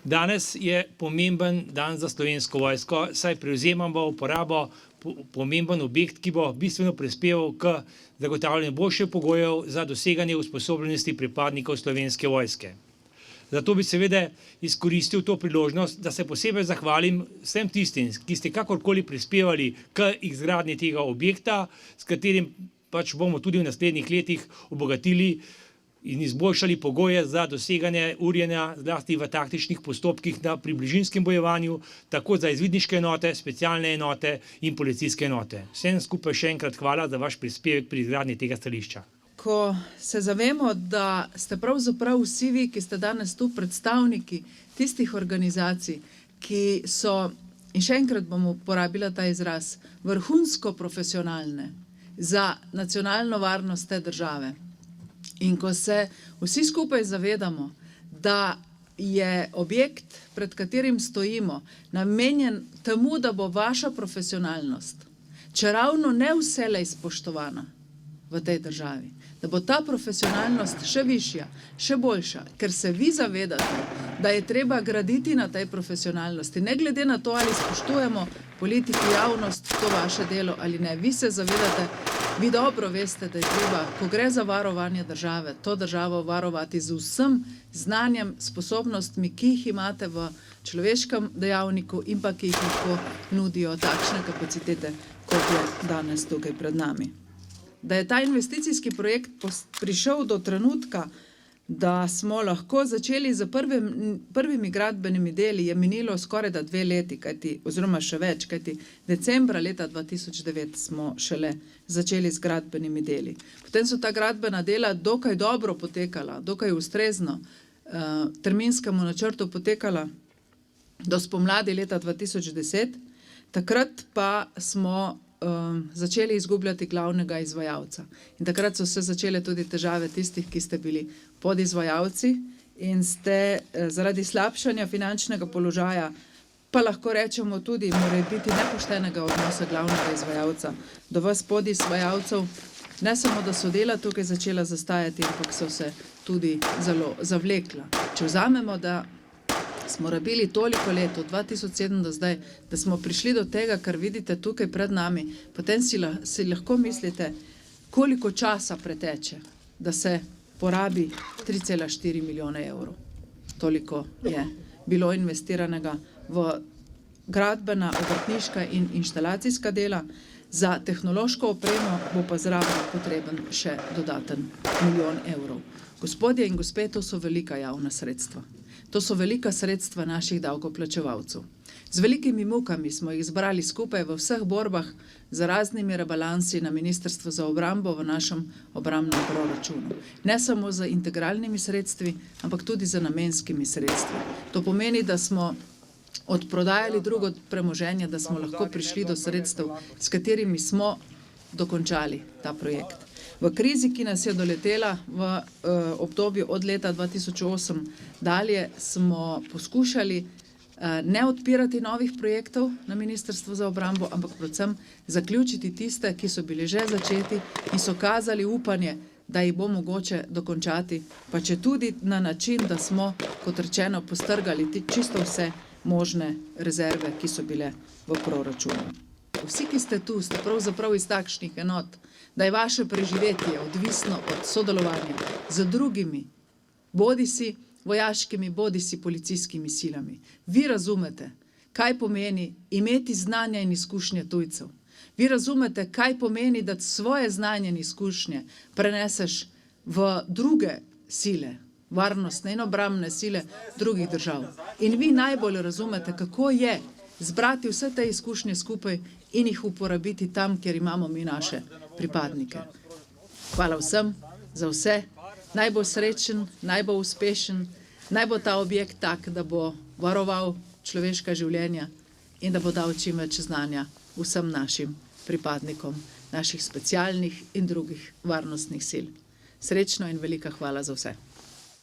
Danes je pomemben dan za Slovensko vojsko, saj prevzemamo uporabo pomemben objekt, ki bo bistveno prispeval k zagotavljanju boljših pogojev za doseganje usposobljenosti pripadnikov Slovenske vojske. Zato bi seveda izkoristil to priložnost, da se posebej zahvalim vsem tistim, ki ste kakorkoli prispevali k izgradnji tega objekta, s katerim pač bomo tudi v naslednjih letih obogatili in izboljšali pogoje za doseganje urjenja zlasti v taktičnih postopkih pri bližinskem bojevanju, tako za izvidniške enote, specialne enote in policijske enote. Vsem skupaj še enkrat hvala za vaš prispevek pri izgradnji tega stališča. Ko se zavemo, da ste pravzaprav vsi vi, ki ste danes tu predstavniki tistih organizacij, ki so, in še enkrat bom uporabila ta izraz, vrhunsko profesionalne za nacionalno varnost te države. In ko se vsi skupaj zavedamo, da je objekt, pred katerim stojimo, namenjen temu, da bo vaša profesionalnost, čeravno ne vselej spoštovana v tej državi, da bo ta profesionalnost še višja, še boljša, ker se vi zavedate, da je treba graditi na tej profesionalnosti, ne glede na to, ali spoštujemo politiki, javnost, to vaše delo ali ne. Vi se zavedate, vi dobro veste, da je treba, ko gre za varovanje države, to državo varovati z vsem znanjem, sposobnostmi, ki jih imate v človeškem dejavniku in pa ki jih lahko nudijo takšne kapacitete, kot je danes tukaj pred nami. Da je ta investicijski projekt prišel do trenutka, da smo lahko začeli z prvimi gradbenimi deli, je minilo skoraj da 2 leti, oziroma še več, kajti decembra leta 2009 smo šele začeli z gradbenimi deli. Potem so ta gradbena dela dokaj dobro potekala, dokaj ustrezno terminskemu načrtu potekala do spomladi leta 2010, takrat pa smo začeli izgubljati glavnega izvajalca. In takrat so se začele tudi težave tistih, ki ste bili podizvajalci in ste zaradi slabšanja finančnega položaja, pa lahko rečemo tudi morebiti nepoštenega odnosa glavnega izvajalca do vas podizvajalcev, ne samo, da so dela tukaj začela zastajati, ampak so se tudi zelo zavlekla. Če vzamemo, da smo rabili toliko let, od 2007 do zdaj, da smo prišli do tega, kar vidite tukaj pred nami, potem si lahko mislite, koliko časa preteče, da se porabi 3,4 milijone evrov. Toliko je bilo investiranega v gradbena, obrtniška in inštalacijska dela. Za tehnološko opremo bo pa zraven potreben še dodaten 1 milijon evrov. Gospodje in gospe, to so velika javna sredstva. To so velika sredstva naših davkoplačevalcev. Z velikimi mukami smo jih zbrali skupaj v vseh borbah z raznimi rebalansi na Ministrstvu za obrambo v našem obrambnem proračunu. Ne samo z integralnimi sredstvi, ampak tudi z namenskimi sredstvi. To pomeni, da smo odprodajali drugo premoženje, da smo lahko prišli do sredstev, s katerimi smo dokončali ta projekt. V krizi, ki nas je doletela v obdobju od leta 2008 dalje, smo poskušali ne odpirati novih projektov na Ministrstvu za obrambo, ampak predvsem zaključiti tiste, ki so bili že začeti in so kazali upanje, da jih bo mogoče dokončati, pa če tudi na način, da smo, kot rečeno, postrgali čisto vse možne rezerve, ki so bile v proračunu. Vsi, ki ste tu, ste pravzaprav iz takšnih enot, da je vaše preživetje odvisno od sodelovanja z drugimi, bodisi vojaškimi, bodisi policijskimi silami. Vi razumete, kaj pomeni imeti znanja in izkušnje tujcev. Vi razumete, kaj pomeni, da svoje znanje in izkušnje preneseš v druge sile, varnostne in obrambne sile drugih držav. In vi najbolj razumete, kako je zbrati vse te izkušnje skupaj in jih uporabiti tam, kjer imamo mi naše pripadnike. Hvala vsem za vse. Naj bo srečen, naj bo uspešen, naj bo ta objekt tak, da bo varoval človeška življenja in da bo dal čim več znanja vsem našim pripadnikom naših specialnih in drugih varnostnih sil. Srečno in velika hvala za vse.